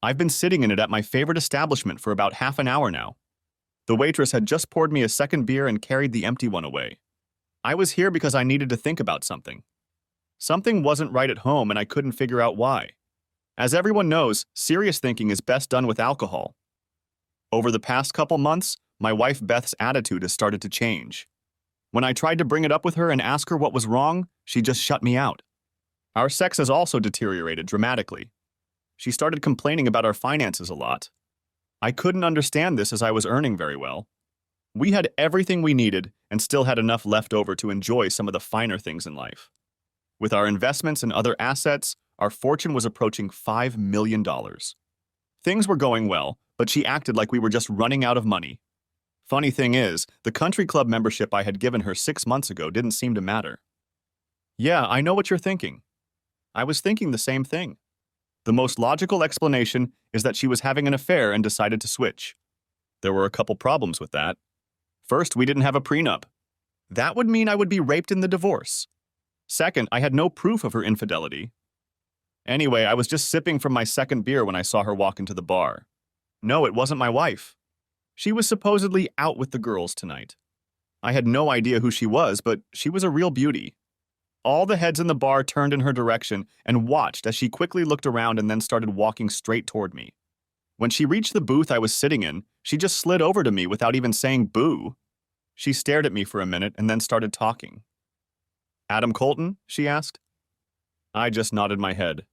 I've been sitting in it at my favorite establishment for about half an hour now. The waitress had just poured me a second beer and carried the empty one away. I was here because I needed to think about something. Something wasn't right at home and I couldn't figure out why. As everyone knows, serious thinking is best done with alcohol. Over the past couple months, my wife Beth's attitude has started to change. When I tried to bring it up with her and ask her what was wrong, she just shut me out. Our sex has also deteriorated dramatically. She started complaining about our finances a lot. I couldn't understand this as I was earning very well. We had everything we needed and still had enough left over to enjoy some of the finer things in life. With our investments and other assets, our fortune was approaching $5 million. Things were going well, but she acted like we were just running out of money. Funny thing is, the country club membership I had given her 6 months ago didn't seem to matter. Yeah, I know what you're thinking. I was thinking the same thing. The most logical explanation is that she was having an affair and decided to switch. There were a couple problems with that. First, we didn't have a prenup. That would mean I would be raped in the divorce. Second, I had no proof of her infidelity. Anyway, I was just sipping from my second beer when I saw her walk into the bar. No, it wasn't my wife. She was supposedly out with the girls tonight. I had no idea who she was, but she was a real beauty. All the heads in the bar turned in her direction and watched as she quickly looked around and then started walking straight toward me. When she reached the booth I was sitting in, she just slid over to me without even saying boo. She stared at me for a minute and then started talking. "Adam Colton?" she asked. I just nodded my head.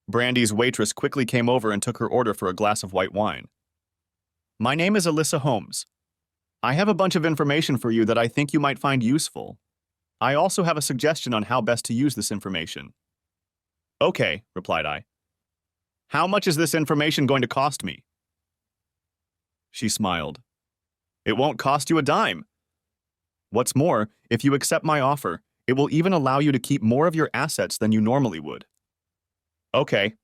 Brandy's waitress quickly came over and took her order for a glass of white wine. "My name is Alyssa Holmes. I have a bunch of information for you that I think you might find useful. I also have a suggestion on how best to use this information." "Okay," replied I. "How much is this information going to cost me?" She smiled. "It won't cost you a dime. What's more, if you accept my offer, it will even allow you to keep more of your assets than you normally would." "Okay.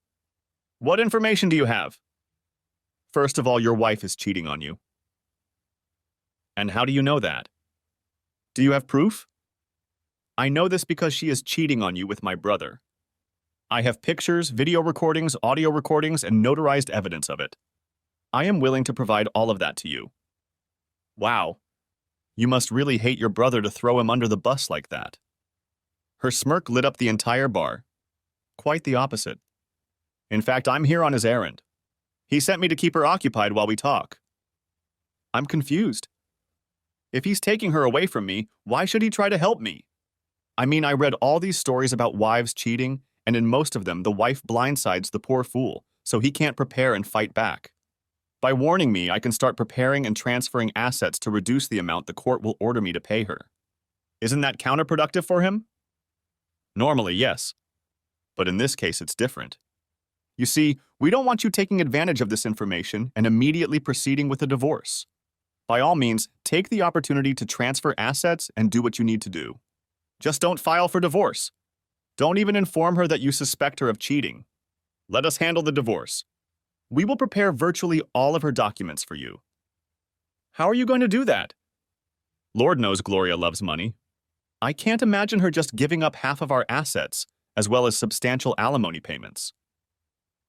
What information do you have?" "First of all, your wife is cheating on you." "And how do you know that?" "Do you have proof?" "I know this because she is cheating on you with my brother. I have pictures, video recordings, audio recordings, and notarized evidence of it. I am willing to provide all of that to you." "Wow. You must really hate your brother to throw him under the bus like that." Her smirk lit up the entire bar. "Quite the opposite. In fact, I'm here on his errand. He sent me to keep her occupied while we talk." "I'm confused. If he's taking her away from me, why should he try to help me? I mean, I read all these stories about wives cheating, and in most of them, the wife blindsides the poor fool, so he can't prepare and fight back. By warning me, I can start preparing and transferring assets to reduce the amount the court will order me to pay her. Isn't that counterproductive for him?" "Normally, yes. But in this case, it's different. You see, we don't want you taking advantage of this information and immediately proceeding with a divorce. By all means, take the opportunity to transfer assets and do what you need to do. Just don't file for divorce. Don't even inform her that you suspect her of cheating. Let us handle the divorce. We will prepare virtually all of her documents for you." "How are you going to do that?" "Lord knows Gloria loves money. I can't imagine her just giving up half of our assets, as well as substantial alimony payments."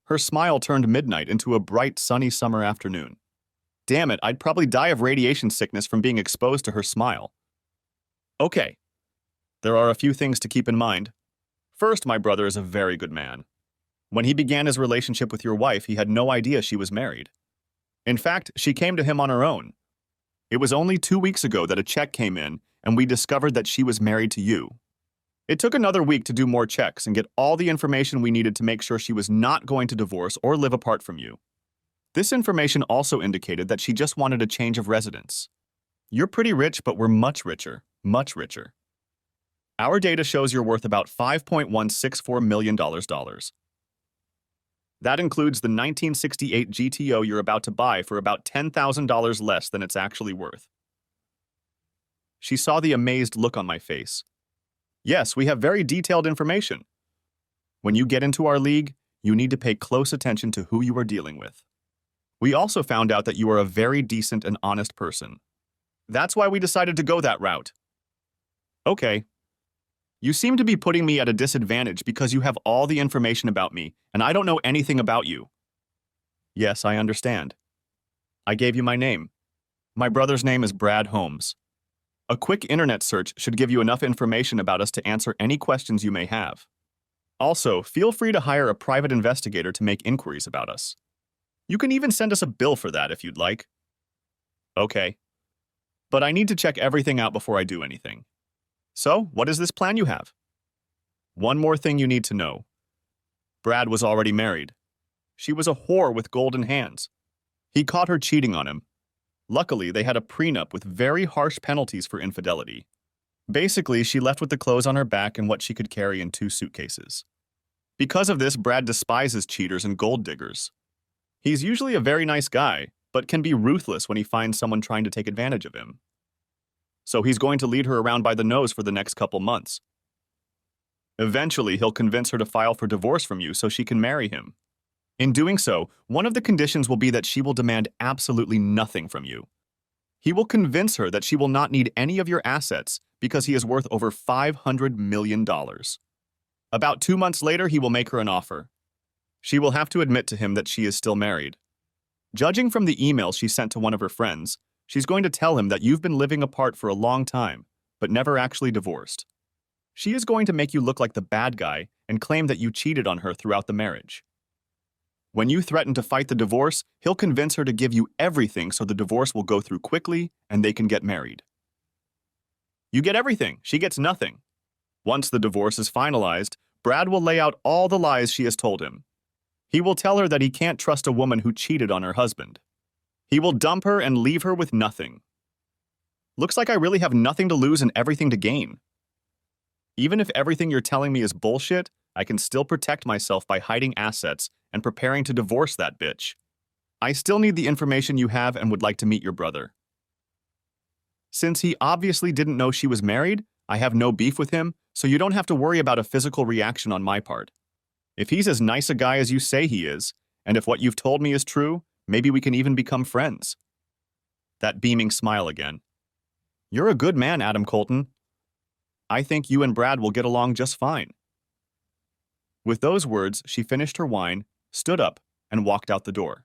Her smile turned midnight into a bright, sunny summer afternoon. Damn it, I'd probably die of radiation sickness from being exposed to her smile. "Okay. There are a few things to keep in mind. First, my brother is a very good man. When he began his relationship with your wife, he had no idea she was married. In fact, she came to him on her own. It was only 2 weeks ago that a check came in, and we discovered that she was married to you. It took another week to do more checks and get all the information we needed to make sure she was not going to divorce or live apart from you. This information also indicated that she just wanted a change of residence. You're pretty rich, but we're much richer, much richer. Our data shows you're worth about $5.164 million. That includes the 1968 GTO you're about to buy for about $10,000 less than it's actually worth." She saw the amazed look on my face. "Yes, we have very detailed information. When you get into our league, you need to pay close attention to who you are dealing with. We also found out that you are a very decent and honest person. That's why we decided to go that route." "Okay. You seem to be putting me at a disadvantage because you have all the information about me, and I don't know anything about you. Yes, I understand. I gave you my name. My brother's name is Brad Holmes. A quick internet search should give you enough information about us to answer any questions you may have. Also, feel free to hire a private investigator to make inquiries about us. You can even send us a bill for that if you'd like. Okay. But I need to check everything out before I do anything. So, what is this plan you have? One more thing you need to know. Brad was already married. She was a whore with golden hands. He caught her cheating on him. Luckily, they had a prenup with very harsh penalties for infidelity. Basically, she left with the clothes on her back and what she could carry in 2 suitcases. Because of this, Brad despises cheaters and gold diggers. He's usually a very nice guy, but can be ruthless when he finds someone trying to take advantage of him. So he's going to lead her around by the nose for the next couple months. Eventually, he'll convince her to file for divorce from you so she can marry him. In doing so, one of the conditions will be that she will demand absolutely nothing from you. He will convince her that she will not need any of your assets because he is worth over $500 million. About 2 months later, he will make her an offer. She will have to admit to him that she is still married. Judging from the email she sent to one of her friends, she's going to tell him that you've been living apart for a long time, but never actually divorced. She is going to make you look like the bad guy and claim that you cheated on her throughout the marriage. When you threaten to fight the divorce, he'll convince her to give you everything so the divorce will go through quickly and they can get married. You get everything, she gets nothing. Once the divorce is finalized, Brad will lay out all the lies she has told him. He will tell her that he can't trust a woman who cheated on her husband. He will dump her and leave her with nothing. Looks like I really have nothing to lose and everything to gain. Even if everything you're telling me is bullshit, I can still protect myself by hiding assets and preparing to divorce that bitch. I still need the information you have and would like to meet your brother. Since he obviously didn't know she was married, I have no beef with him, so you don't have to worry about a physical reaction on my part. If he's as nice a guy as you say he is, and if what you've told me is true, maybe we can even become friends. That beaming smile again. You're a good man, Adam Colton. I think you and Brad will get along just fine. With those words, she finished her wine, stood up, and walked out the door.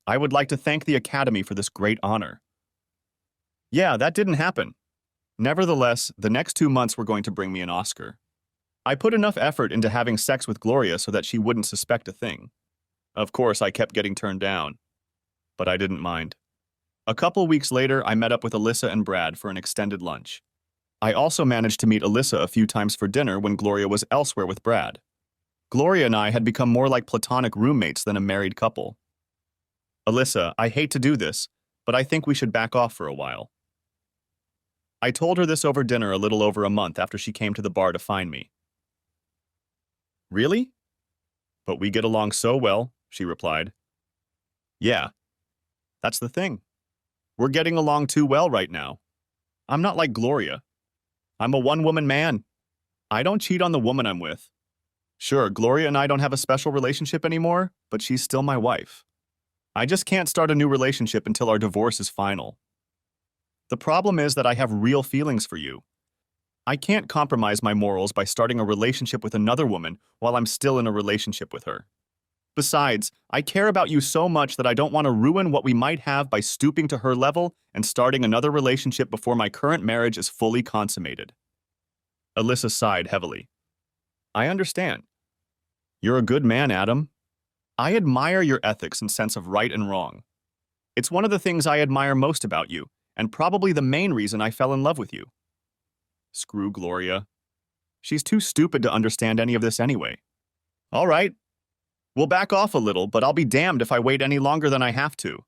I would like to thank the Academy for this great honor. Yeah, that didn't happen. Nevertheless, the next 2 months were going to bring me an Oscar. I put enough effort into having sex with Gloria so that she wouldn't suspect a thing. Of course, I kept getting turned down. But I didn't mind. A couple weeks later, I met up with Alyssa and Brad for an extended lunch. I also managed to meet Alyssa a few times for dinner when Gloria was elsewhere with Brad. Gloria and I had become more like platonic roommates than a married couple. Alyssa, I hate to do this, but I think we should back off for a while. I told her this over dinner a little over a month after she came to the bar to find me. Really? But we get along so well, she replied. Yeah, that's the thing. We're getting along too well right now. I'm not like Gloria. I'm a one-woman man. I don't cheat on the woman I'm with. Sure, Gloria and I don't have a special relationship anymore, but she's still my wife. I just can't start a new relationship until our divorce is final. The problem is that I have real feelings for you. I can't compromise my morals by starting a relationship with another woman while I'm still in a relationship with her. Besides, I care about you so much that I don't want to ruin what we might have by stooping to her level and starting another relationship before my current marriage is fully consummated. Alyssa sighed heavily. I understand. You're a good man, Adam. I admire your ethics and sense of right and wrong. It's one of the things I admire most about you, and probably the main reason I fell in love with you. Screw Gloria. She's too stupid to understand any of this anyway. All right. We'll back off a little, but I'll be damned if I wait any longer than I have to.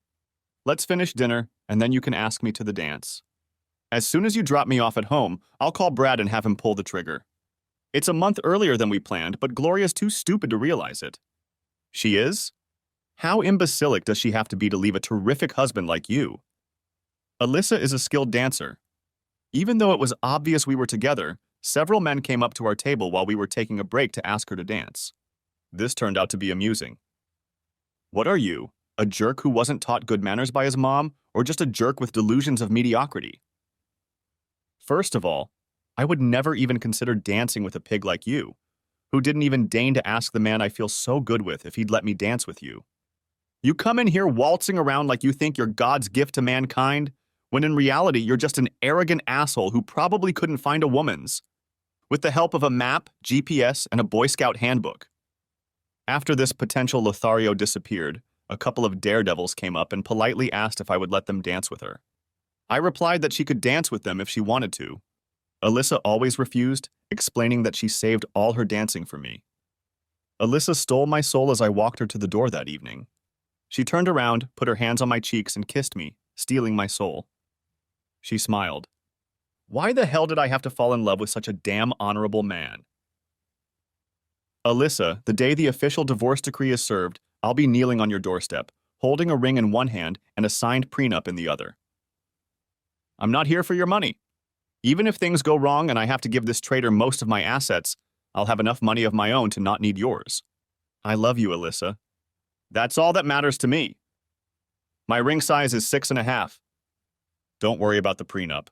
Let's finish dinner, and then you can ask me to the dance. As soon as you drop me off at home, I'll call Brad and have him pull the trigger. It's a month earlier than we planned, but Gloria's too stupid to realize it. She is? How imbecilic does she have to be to leave a terrific husband like you? Alyssa is a skilled dancer. Even though it was obvious we were together, several men came up to our table while we were taking a break to ask her to dance. This turned out to be amusing. What are you, a jerk who wasn't taught good manners by his mom, or just a jerk with delusions of mediocrity? First of all, I would never even consider dancing with a pig like you. who didn't even deign to ask the man I feel so good with if he'd let me dance with you. You come in here waltzing around like you think you're God's gift to mankind, when in reality you're just an arrogant asshole who probably couldn't find a woman's, with the help of a map, GPS, and a Boy Scout handbook. After this potential Lothario disappeared, a couple of daredevils came up and politely asked if I would let them dance with her. I replied that she could dance with them if she wanted to. Alyssa always refused, explaining that she saved all her dancing for me. Alyssa stole my soul as I walked her to the door that evening. She turned around, put her hands on my cheeks, and kissed me, stealing my soul. She smiled. Why the hell did I have to fall in love with such a damn honorable man? Alyssa, the day the official divorce decree is served, I'll be kneeling on your doorstep, holding a ring in one hand and a signed prenup in the other. I'm not here for your money. Even if things go wrong and I have to give this traitor most of my assets, I'll have enough money of my own to not need yours. I love you, Alyssa. That's all that matters to me. My ring size is 6.5. Don't worry about the prenup.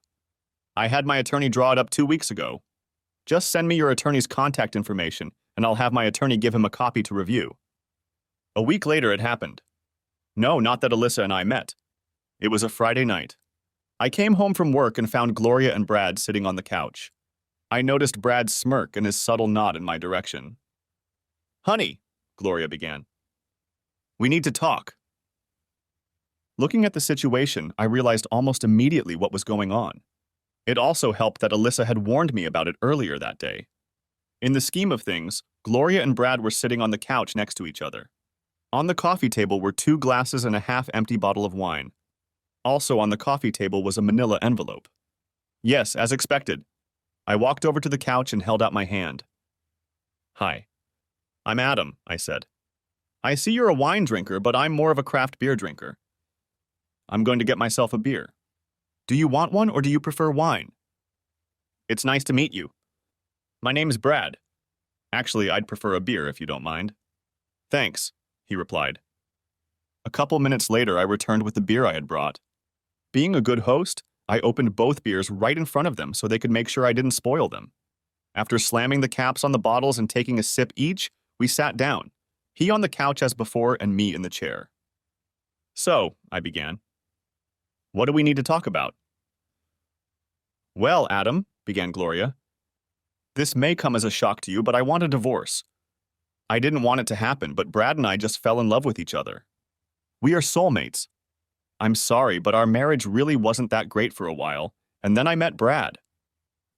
I had my attorney draw it up 2 weeks ago. Just send me your attorney's contact information, and I'll have my attorney give him a copy to review. A week later, it happened. No, not that Alyssa and I met. It was a Friday night. I came home from work and found Gloria and Brad sitting on the couch. I noticed Brad's smirk and his subtle nod in my direction. Honey, Gloria began. We need to talk. Looking at the situation, I realized almost immediately what was going on. It also helped that Alyssa had warned me about it earlier that day. In the scheme of things, Gloria and Brad were sitting on the couch next to each other. On the coffee table were 2 glasses and a half-empty bottle of wine. Also on the coffee table was a manila envelope. Yes, as expected. I walked over to the couch and held out my hand. Hi. I'm Adam, I said. I see you're a wine drinker, but I'm more of a craft beer drinker. I'm going to get myself a beer. Do you want one or do you prefer wine? It's nice to meet you. My name's Brad. Actually, I'd prefer a beer if you don't mind. Thanks, he replied. A couple minutes later, I returned with the beer I had brought. Being a good host, I opened both beers right in front of them so they could make sure I didn't spoil them. After slamming the caps on the bottles and taking a sip each, we sat down, he on the couch as before and me in the chair. So, I began. What do we need to talk about? Well, Adam, began Gloria. This may come as a shock to you, but I want a divorce. I didn't want it to happen, but Brad and I just fell in love with each other. We are soulmates. I'm sorry, but our marriage really wasn't that great for a while, and then I met Brad.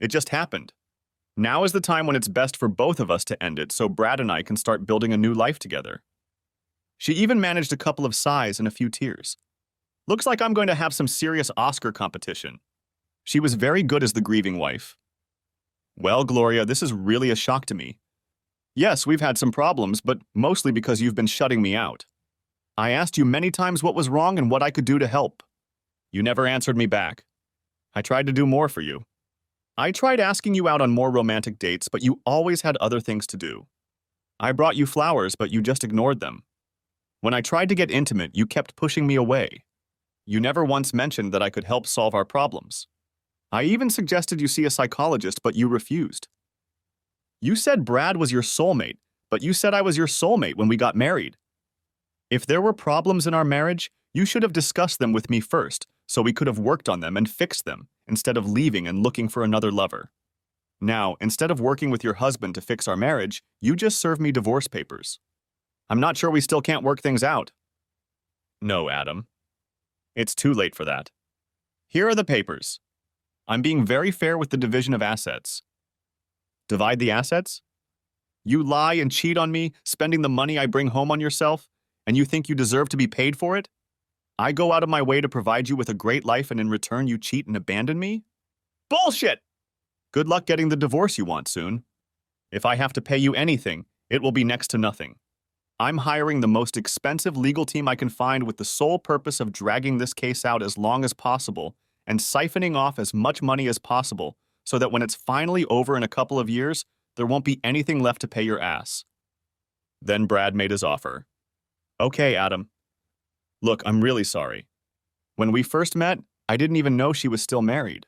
It just happened. Now is the time when it's best for both of us to end it so Brad and I can start building a new life together. She even managed a couple of sighs and a few tears. Looks like I'm going to have some serious Oscar competition. She was very good as the grieving wife. Well, Gloria, this is really a shock to me. Yes, we've had some problems, but mostly because you've been shutting me out. I asked you many times what was wrong and what I could do to help. You never answered me back. I tried to do more for you. I tried asking you out on more romantic dates, but you always had other things to do. I brought you flowers, but you just ignored them. When I tried to get intimate, you kept pushing me away. You never once mentioned that I could help solve our problems. I even suggested you see a psychologist, but you refused. You said Brad was your soulmate, but you said I was your soulmate when we got married. If there were problems in our marriage, you should have discussed them with me first, so we could have worked on them and fixed them, instead of leaving and looking for another lover. Now, instead of working with your husband to fix our marriage, you just serve me divorce papers. I'm not sure we still can't work things out. No, Adam. It's too late for that. Here are the papers. I'm being very fair with the division of assets. Divide the assets? You lie and cheat on me, spending the money I bring home on yourself, and you think you deserve to be paid for it? I go out of my way to provide you with a great life and in return you cheat and abandon me? Bullshit! Good luck getting the divorce you want soon. If I have to pay you anything, it will be next to nothing. I'm hiring the most expensive legal team I can find with the sole purpose of dragging this case out as long as possible and siphoning off as much money as possible so that when it's finally over in a couple of years, there won't be anything left to pay your ass. Then Brad made his offer. Okay, Adam. Look, I'm really sorry. When we first met, I didn't even know she was still married.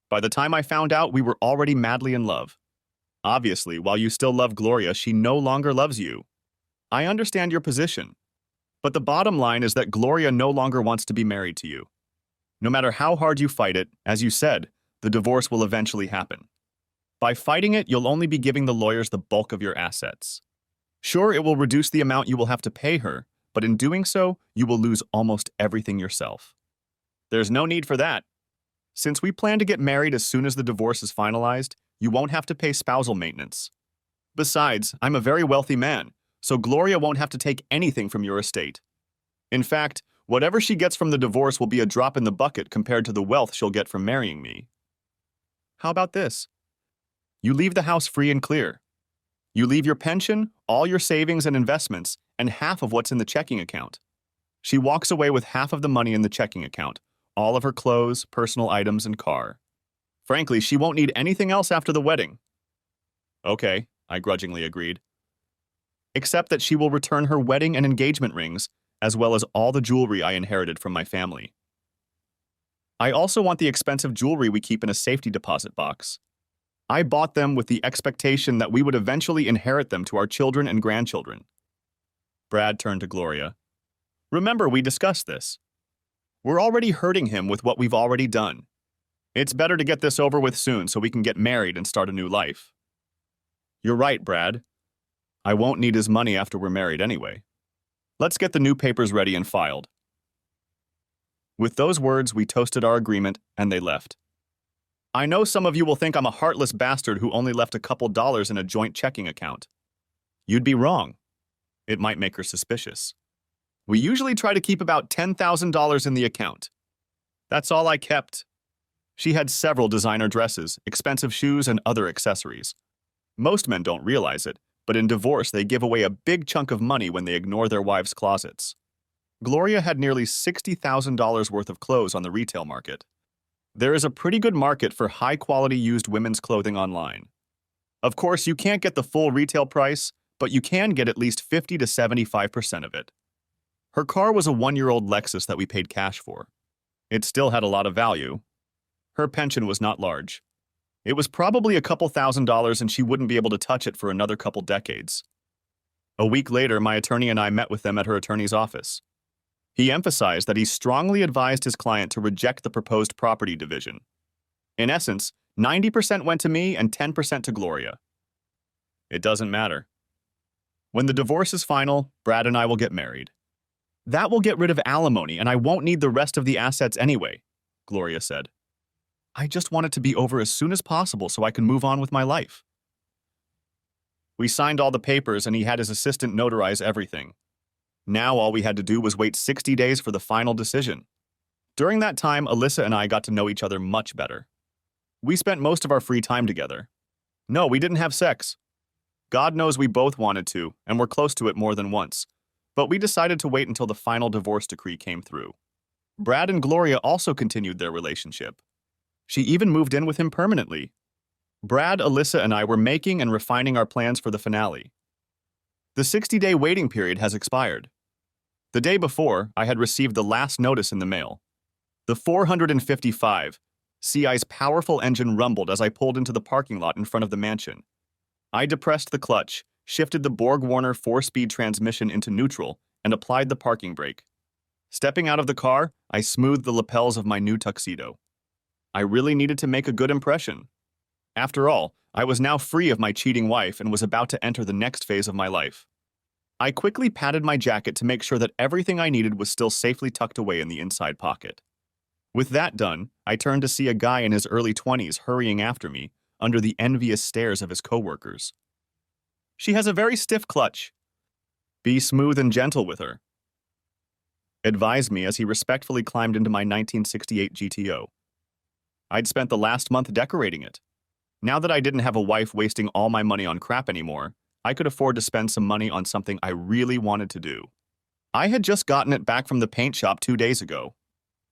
By the time I found out, we were already madly in love. Obviously, while you still love Gloria, she no longer loves you. I understand your position, but the bottom line is that Gloria no longer wants to be married to you. No matter how hard you fight it, as you said, the divorce will eventually happen. By fighting it, you'll only be giving the lawyers the bulk of your assets. Sure, it will reduce the amount you will have to pay her, but in doing so, you will lose almost everything yourself. There's no need for that. Since we plan to get married as soon as the divorce is finalized, you won't have to pay spousal maintenance. Besides, I'm a very wealthy man, so Gloria won't have to take anything from your estate. In fact, whatever she gets from the divorce will be a drop in the bucket compared to the wealth she'll get from marrying me. How about this? You leave the house free and clear. You leave your pension, all your savings and investments, and half of what's in the checking account. She walks away with half of the money in the checking account, all of her clothes, personal items, and car. Frankly, she won't need anything else after the wedding. Okay, I grudgingly agreed. Except that she will return her wedding and engagement rings, as well as all the jewelry I inherited from my family. I also want the expensive jewelry we keep in a safety deposit box. I bought them with the expectation that we would eventually inherit them to our children and grandchildren. Brad turned to Gloria. Remember, we discussed this. We're already hurting him with what we've already done. It's better to get this over with soon so we can get married and start a new life. You're right, Brad. I won't need his money after we're married anyway. Let's get the new papers ready and filed. With those words, we toasted our agreement, and they left. I know some of you will think I'm a heartless bastard who only left a couple dollars in a joint checking account. You'd be wrong. It might make her suspicious. We usually try to keep about $10,000 in the account. That's all I kept. She had several designer dresses, expensive shoes, and other accessories. Most men don't realize it, but in divorce they give away a big chunk of money when they ignore their wives' closets. Gloria had nearly $60,000 worth of clothes on the retail market. There is a pretty good market for high-quality used women's clothing online. Of course, you can't get the full retail price, but you can get at least 50 to 75% of it. Her car was a one-year-old Lexus that we paid cash for. It still had a lot of value. Her pension was not large. It was probably a couple $1,000s and she wouldn't be able to touch it for another couple decades. A week later, my attorney and I met with them at her attorney's office. He emphasized that he strongly advised his client to reject the proposed property division. In essence, 90% went to me and 10% to Gloria. It doesn't matter. When the divorce is final, Brad and I will get married. That will get rid of alimony and I won't need the rest of the assets anyway, Gloria said. I just want it to be over as soon as possible so I can move on with my life. We signed all the papers and he had his assistant notarize everything. Now all we had to do was wait 60 days for the final decision. During that time, Alyssa and I got to know each other much better. We spent most of our free time together. No, we didn't have sex. God knows we both wanted to, and were close to it more than once. But we decided to wait until the final divorce decree came through. Brad and Gloria also continued their relationship. She even moved in with him permanently. Brad, Alyssa, and I were making and refining our plans for the finale. The 60-day waiting period has expired. The day before, I had received the last notice in the mail. The 455 CI's powerful engine rumbled as I pulled into the parking lot in front of the mansion. I depressed the clutch, shifted the Borg-Warner 4-speed transmission into neutral, and applied the parking brake. Stepping out of the car, I smoothed the lapels of my new tuxedo. I really needed to make a good impression. After all, I was now free of my cheating wife and was about to enter the next phase of my life. I quickly patted my jacket to make sure that everything I needed was still safely tucked away in the inside pocket. With that done, I turned to see a guy in his early 20s hurrying after me, under the envious stares of his coworkers. She has a very stiff clutch. Be smooth and gentle with her, advised me as he respectfully climbed into my 1968 GTO. I'd spent the last month decorating it. Now that I didn't have a wife wasting all my money on crap anymore, I could afford to spend some money on something I really wanted to do. I had just gotten it back from the paint shop 2 days ago.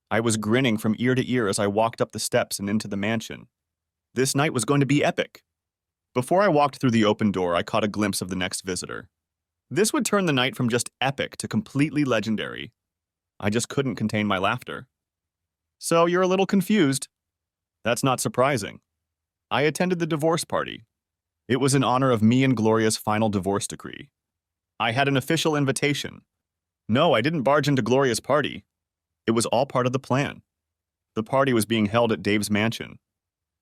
I was grinning from ear to ear as I walked up the steps and into the mansion. This night was going to be epic. Before I walked through the open door, I caught a glimpse of the next visitor. This would turn the night from just epic to completely legendary. I just couldn't contain my laughter. So you're a little confused. That's not surprising. I attended the divorce party. It was in honor of me and Gloria's final divorce decree. I had an official invitation. No, I didn't barge into Gloria's party. It was all part of the plan. The party was being held at Dave's mansion.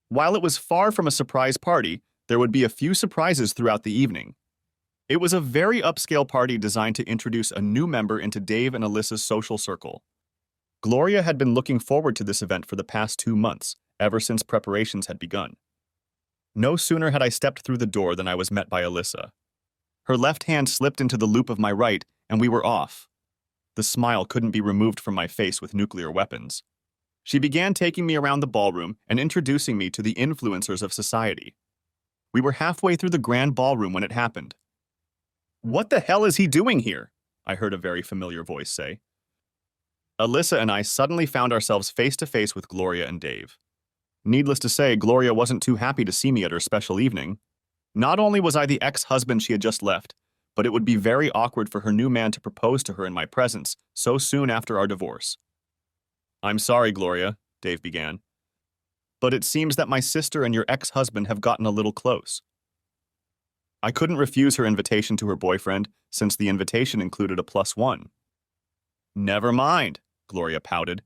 While it was far from a surprise party, there would be a few surprises throughout the evening. It was a very upscale party designed to introduce a new member into Dave and Alyssa's social circle. Gloria had been looking forward to this event for the past 2 months, ever since preparations had begun. No sooner had I stepped through the door than I was met by Alyssa. Her left hand slipped into the loop of my right, and we were off. The smile couldn't be removed from my face with nuclear weapons. She began taking me around the ballroom and introducing me to the influencers of society. We were halfway through the grand ballroom when it happened. "What the hell is he doing here?" I heard a very familiar voice say. Alyssa and I suddenly found ourselves face to face with Gloria and Dave. Needless to say, Gloria wasn't too happy to see me at her special evening. Not only was I the ex-husband she had just left, but it would be very awkward for her new man to propose to her in my presence so soon after our divorce. "I'm sorry, Gloria," Dave began, "but it seems that my sister and your ex-husband have gotten a little close." I couldn't refuse her invitation to her boyfriend, since the invitation included a +1. "Never mind," Gloria pouted.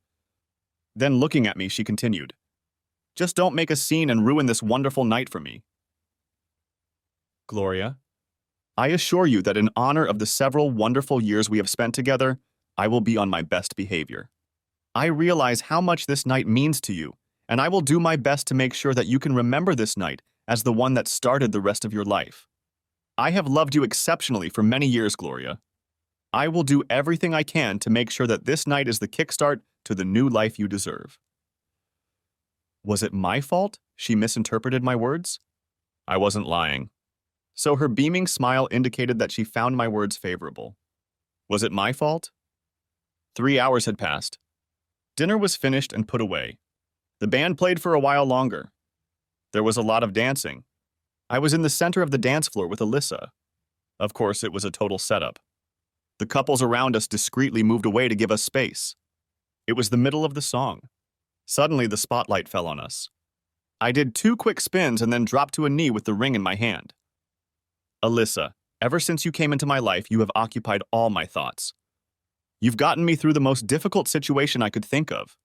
Then looking at me, she continued, "Just don't make a scene and ruin this wonderful night for me." Gloria, I assure you that in honor of the several wonderful years we have spent together, I will be on my best behavior. I realize how much this night means to you, and I will do my best to make sure that you can remember this night as the one that started the rest of your life. I have loved you exceptionally for many years, Gloria. I will do everything I can to make sure that this night is the kickstart to the new life you deserve. Was it my fault she misinterpreted my words? I wasn't lying. So her beaming smile indicated that she found my words favorable. Was it my fault? 3 hours had passed. Dinner was finished and put away. The band played for a while longer. There was a lot of dancing. I was in the center of the dance floor with Alyssa. Of course, it was a total setup. The couples around us discreetly moved away to give us space. It was the middle of the song. Suddenly, the spotlight fell on us. I did 2 quick spins and then dropped to a knee with the ring in my hand. Alyssa, ever since you came into my life, you have occupied all my thoughts. You've gotten me through the most difficult situation I could think of.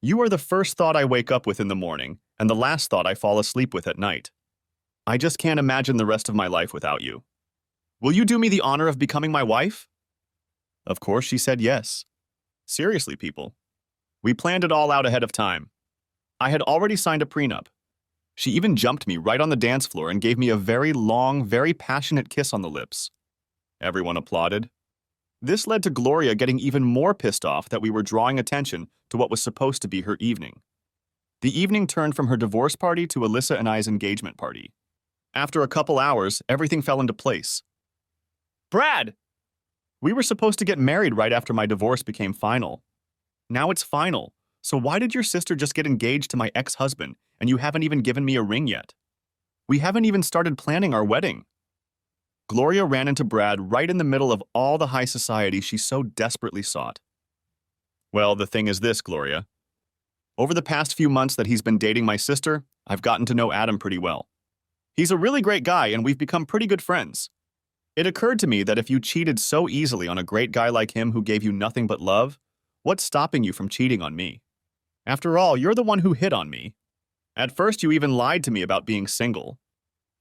You are the first thought I wake up with in the morning and the last thought I fall asleep with at night. I just can't imagine the rest of my life without you. Will you do me the honor of becoming my wife? Of course, she said yes. Seriously, people. We planned it all out ahead of time. I had already signed a prenup. She even jumped me right on the dance floor and gave me a very long, very passionate kiss on the lips. Everyone applauded. This led to Gloria getting even more pissed off that we were drawing attention to what was supposed to be her evening. The evening turned from her divorce party to Alyssa and I's engagement party. After a couple hours, everything fell into place. Brad! We were supposed to get married right after my divorce became final. Now it's final. So why did your sister just get engaged to my ex-husband and you haven't even given me a ring yet? We haven't even started planning our wedding. Gloria ran into Brad right in the middle of all the high society she so desperately sought. Well, the thing is this, Gloria. Over the past few months that he's been dating my sister, I've gotten to know Adam pretty well. He's a really great guy and we've become pretty good friends. It occurred to me that if you cheated so easily on a great guy like him who gave you nothing but love, what's stopping you from cheating on me? After all, you're the one who hit on me. At first, you even lied to me about being single.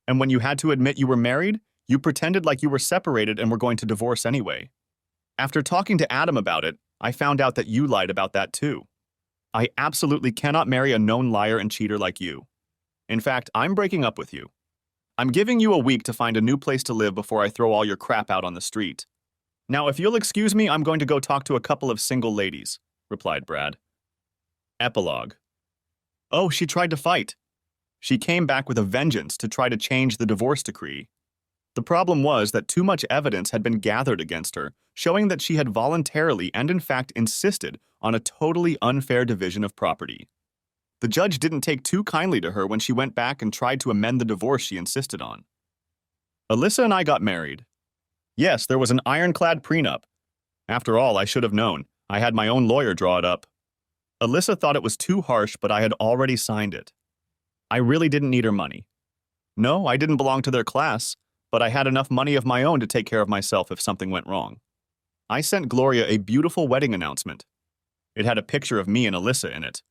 And when you had to admit you were married, you pretended like you were separated and were going to divorce anyway. After talking to Adam about it, I found out that you lied about that too. I absolutely cannot marry a known liar and cheater like you. In fact, I'm breaking up with you. I'm giving you a week to find a new place to live before I throw all your crap out on the street. Now, if you'll excuse me, I'm going to go talk to a couple of single ladies, replied Brad. Epilogue. Oh, she tried to fight. She came back with a vengeance to try to change the divorce decree. The problem was that too much evidence had been gathered against her, showing that she had voluntarily and in fact insisted on a totally unfair division of property. The judge didn't take too kindly to her when she went back and tried to amend the divorce she insisted on. Alyssa and I got married. Yes, there was an ironclad prenup. After all, I should have known. I had my own lawyer draw it up. Alyssa thought it was too harsh, but I had already signed it. I really didn't need her money. No, I didn't belong to their class, but I had enough money of my own to take care of myself if something went wrong. I sent Gloria a beautiful wedding announcement. It had a picture of me and Alyssa in it.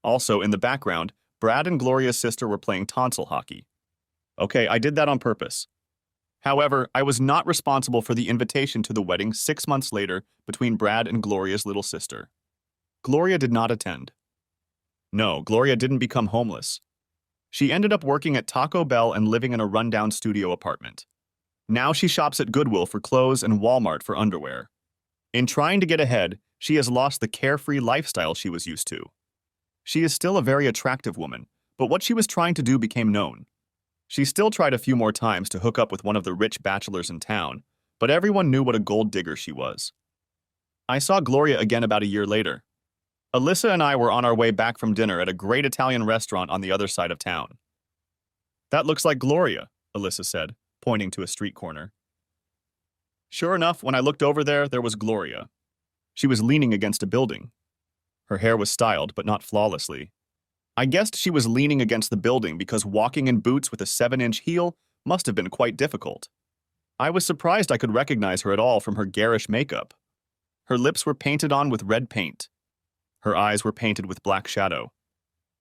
Also, in the background, Brad and Gloria's sister were playing tonsil hockey. Okay, I did that on purpose. However, I was not responsible for the invitation to the wedding 6 months later between Brad and Gloria's little sister. Gloria did not attend. No, Gloria didn't become homeless. She ended up working at Taco Bell and living in a rundown studio apartment. Now she shops at Goodwill for clothes and Walmart for underwear. In trying to get ahead, she has lost the carefree lifestyle she was used to. She is still a very attractive woman, but what she was trying to do became known. She still tried a few more times to hook up with one of the rich bachelors in town, but everyone knew what a gold digger she was. I saw Gloria again about a year later. Alyssa and I were on our way back from dinner at a great Italian restaurant on the other side of town. That looks like Gloria, Alyssa said, pointing to a street corner. Sure enough, when I looked over there, there was Gloria. She was leaning against a building. Her hair was styled, but not flawlessly. I guessed she was leaning against the building because walking in boots with a 7-inch heel must have been quite difficult. I was surprised I could recognize her at all from her garish makeup. Her lips were painted on with red paint. Her eyes were painted with black shadow.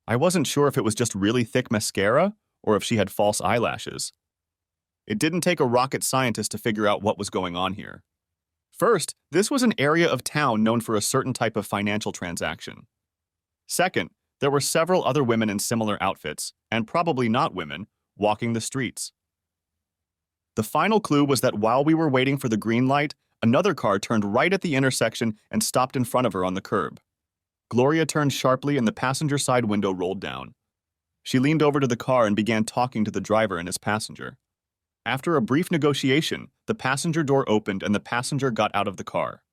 I wasn't sure if it was just really thick mascara or if she had false eyelashes. It didn't take a rocket scientist to figure out what was going on here. First, this was an area of town known for a certain type of financial transaction. Second, there were several other women in similar outfits, and probably not women, walking the streets. The final clue was that while we were waiting for the green light, another car turned right at the intersection and stopped in front of her on the curb. Gloria turned sharply and the passenger side window rolled down. She leaned over to the car and began talking to the driver and his passenger. After a brief negotiation, the passenger door opened and the passenger got out of the car.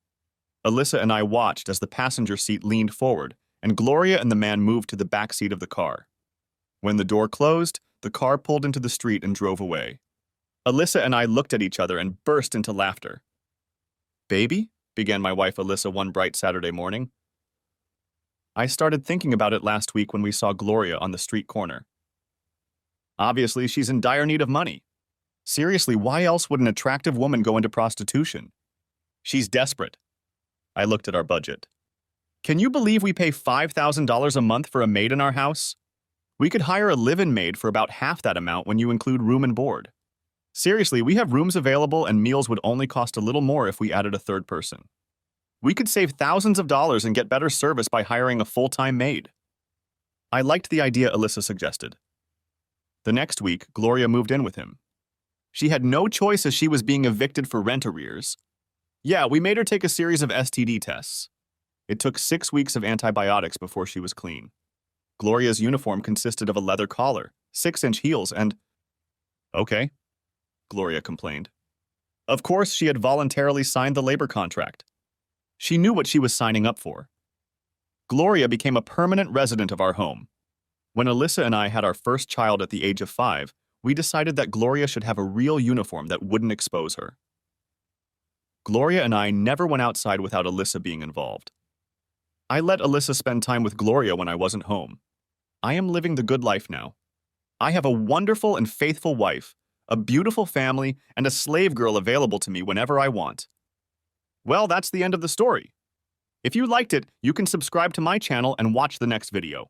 Alyssa and I watched as the passenger seat leaned forward, and Gloria and the man moved to the back seat of the car. When the door closed, the car pulled into the street and drove away. Alyssa and I looked at each other and burst into laughter. "Baby?" began my wife Alyssa one bright Saturday morning. I started thinking about it last week when we saw Gloria on the street corner. Obviously, she's in dire need of money. Seriously, why else would an attractive woman go into prostitution? She's desperate. I looked at our budget. Can you believe we pay $5,000 a month for a maid in our house? We could hire a live-in maid for about half that amount when you include room and board. Seriously, we have rooms available and meals would only cost a little more if we added a third person. We could save thousands of dollars and get better service by hiring a full-time maid. I liked the idea Alyssa suggested. The next week, Gloria moved in with him. She had no choice as she was being evicted for rent arrears. Yeah, we made her take a series of STD tests. It took 6 weeks of antibiotics before she was clean. Gloria's uniform consisted of a leather collar, 6-inch heels, and... Okay, Gloria complained. Of course, she had voluntarily signed the labor contract. She knew what she was signing up for. Gloria became a permanent resident of our home. When Alyssa and I had our first child at the age of 5, we decided that Gloria should have a real uniform that wouldn't expose her. Gloria and I never went outside without Alyssa being involved. I let Alyssa spend time with Gloria when I wasn't home. I am living the good life now. I have a wonderful and faithful wife, a beautiful family, and a slave girl available to me whenever I want. Well, that's the end of the story. If you liked it, you can subscribe to my channel and watch the next video.